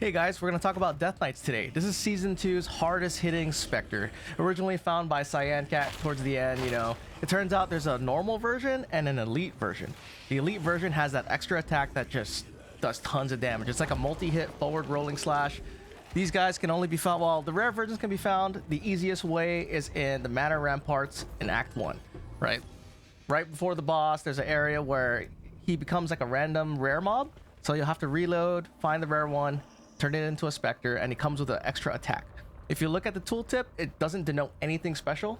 Hey guys, we're going to talk about Deathknights today. This is Season 2's hardest hitting Spectre. Originally found by Cyancat towards the end, It turns out there's a normal version and an elite version. The elite version has that extra attack that just does tons of damage. It's like a multi-hit forward rolling slash. These guys can only be found, well, the rare versions can be found. The easiest way is in the manor ramparts in Act 1, right? Right before the boss, there's an area where he becomes like a random rare mob. So you'll have to reload, find the rare one, turn it into a Spectre, and it comes with an extra attack. If you look at the tooltip, it doesn't denote anything special,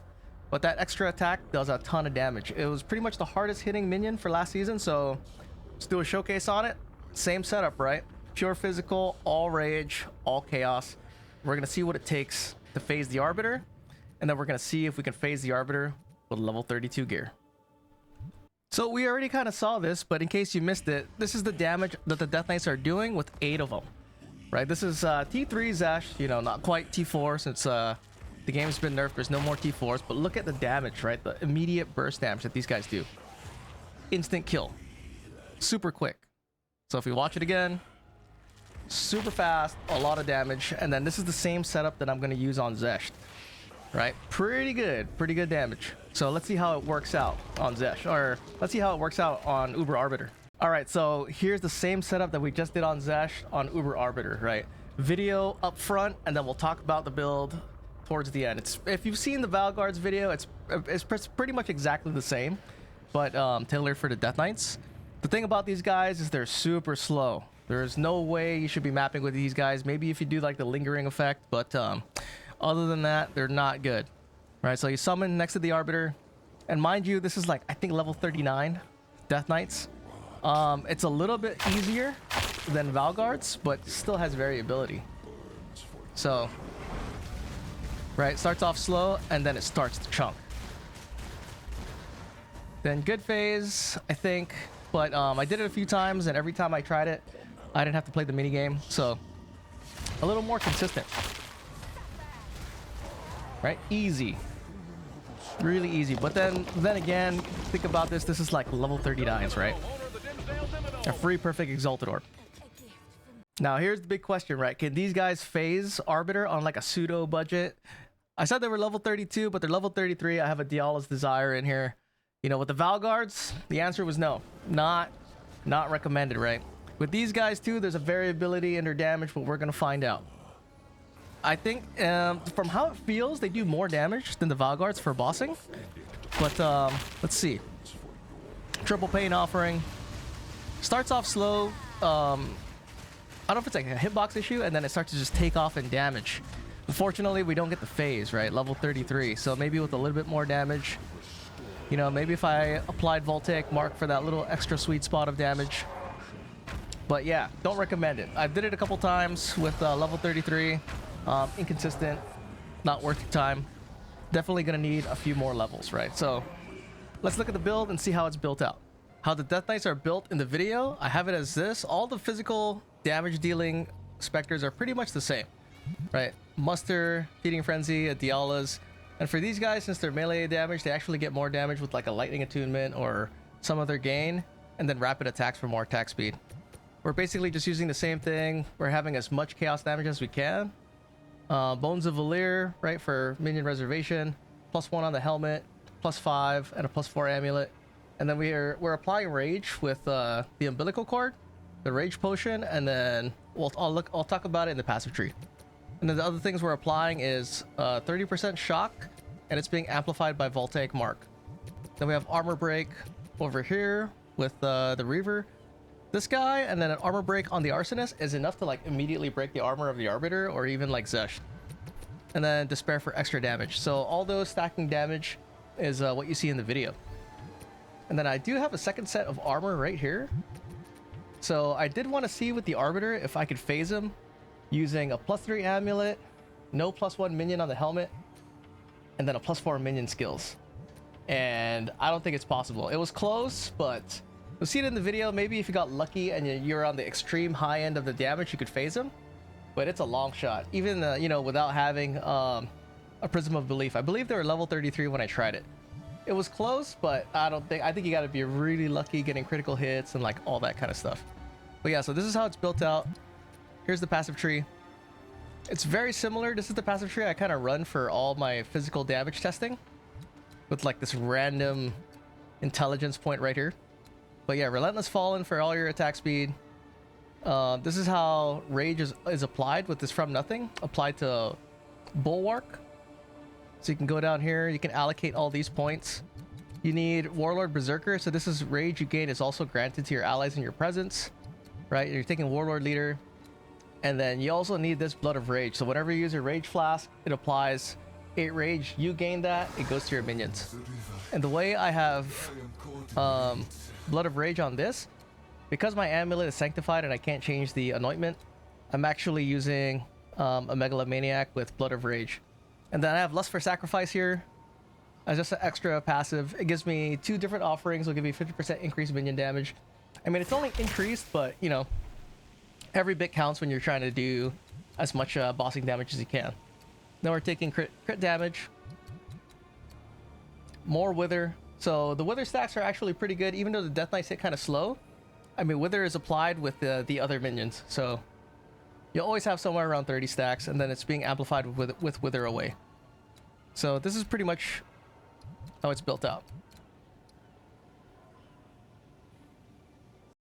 but that extra attack does a ton of damage. It was pretty much the hardest hitting minion for last season, so let's do a showcase on it. Same setup, right? Pure physical, all rage, all chaos. We're gonna see what it takes to phase the Arbiter, and then we're gonna see if we can phase the Arbiter with level 32 gear. So we already kind of saw this, but in case you missed it, this is the damage that the Deathknights are doing with 8 of them. Right, this is T3 Xesht, not quite T4 since the game's been nerfed. There's no more T4s, but look at the damage, right? The immediate burst damage that these guys do. Instant kill. Super quick. So if we watch it again, super fast, a lot of damage. And then this is the same setup that I'm going to use on Xesht, right? Pretty good damage. So let's see how it works out on Xesht, or let's see how it works out on Uber Arbiter. All right, so here's the same setup that we just did on Xesht on Uber Arbiter, right? Video up front, and then we'll talk about the build towards the end. If you've seen the Valguard's video, it's pretty much exactly the same, but tailored for the Deathknights. The thing about these guys is they're super slow. There's no way you should be mapping with these guys. Maybe if you do like the lingering effect, but other than that, they're not good, right? So you summon next to the Arbiter, and mind you, this is like, I think level 39 Deathknights. It's a little bit easier than Valguard's, but still has variability. So, right, starts off slow, and then it starts to chunk. Then good phase, I think, but I did it a few times, and every time I tried it, I didn't have to play the minigame, so a little more consistent. Right, easy. Really easy, but then again, think about this, this is like level 39s, right? A free perfect exalted orb. Now here's the big question, right? Can these guys phase Arbiter on like a pseudo budget? I said they were level 32, but they're level 33. I have a Diala's Desire in here. With the Valguards, the answer was no. Not recommended, right? With these guys too, there's a variability in their damage, but we're gonna find out. I think from how it feels, they do more damage than the Valguards for bossing. But let's see. Triple Pain Offering. Starts off slow. I don't know if it's like a hitbox issue, and then it starts to just take off in damage. Unfortunately, we don't get the phase, right? Level 33. So maybe with a little bit more damage, maybe if I applied voltaic mark for that little extra sweet spot of damage. But yeah, don't recommend it. I did it a couple times with level 33. Inconsistent, not worth your time. Definitely gonna need a few more levels, right? So let's look at the build and see how it's built out. How the Deathknights are built in the video, I have it as this. All the physical damage dealing Spectres are pretty much the same, right? Muster, Feeding Frenzy, Diala's. And for these guys, since they're melee damage, they actually get more damage with like a lightning attunement or some other gain, and then rapid attacks for more attack speed. We're basically just using the same thing. We're having as much chaos damage as we can. Bones of Valir, right, for minion reservation. +1 on the helmet, +5, and a +4 amulet. And then we're applying rage with the umbilical cord, the rage potion, and then I'll talk about it in the passive tree. And then the other things we're applying is 30% shock, and it's being amplified by voltaic mark. Then we have armor break over here with the Reaver. This guy, and then an armor break on the Arsonist is enough to like immediately break the armor of the Arbiter, or even like Xesht. And then Despair for extra damage. So all those stacking damage is what you see in the video. And then I do have a second set of armor right here. So I did want to see with the Arbiter if I could phase him using a +3 amulet, no +1 minion on the helmet, and then a +4 minion skills. And I don't think it's possible. It was close, but you'll see it in the video. Maybe if you got lucky and you're on the extreme high end of the damage, you could phase him. But it's a long shot, even without having a Prism of Belief. I believe they were level 33 when I tried it. It was close, but I think you got to be really lucky getting critical hits and like all that kind of stuff. But yeah, so this is how it's built out. Here's the passive tree. It's very similar. This is the passive tree I kind of run for all my physical damage testing, with like this random intelligence point right here. But yeah, Relentless Fallen for all your attack speed. This is how Rage is applied with this From Nothing, applied to Bulwark. So you can go down here, you can allocate all these points. You need Warlord Berserker, so this is Rage you gain is also granted to your allies in your presence, right? You're taking Warlord Leader. And then you also need this Blood of Rage. So whenever you use your Rage Flask, it applies 8 Rage. You gain that, it goes to your minions. And the way I have Blood of Rage on this, because my amulet is sanctified and I can't change the anointment, I'm actually using a Megalomaniac with Blood of Rage. And then I have Lust for Sacrifice here as just an extra passive. It gives me 2 different offerings. It'll give me 50% increased minion damage. I mean, it's only increased, but you know, every bit counts when you're trying to do as much bossing damage as you can. Then we're taking crit damage. More Wither. So the Wither stacks are actually pretty good, even though the Deathknights hit kind of slow. I mean, Wither is applied with the other minions, so you'll always have somewhere around 30 stacks, and then it's being amplified with Wither away. So this is pretty much how it's built out.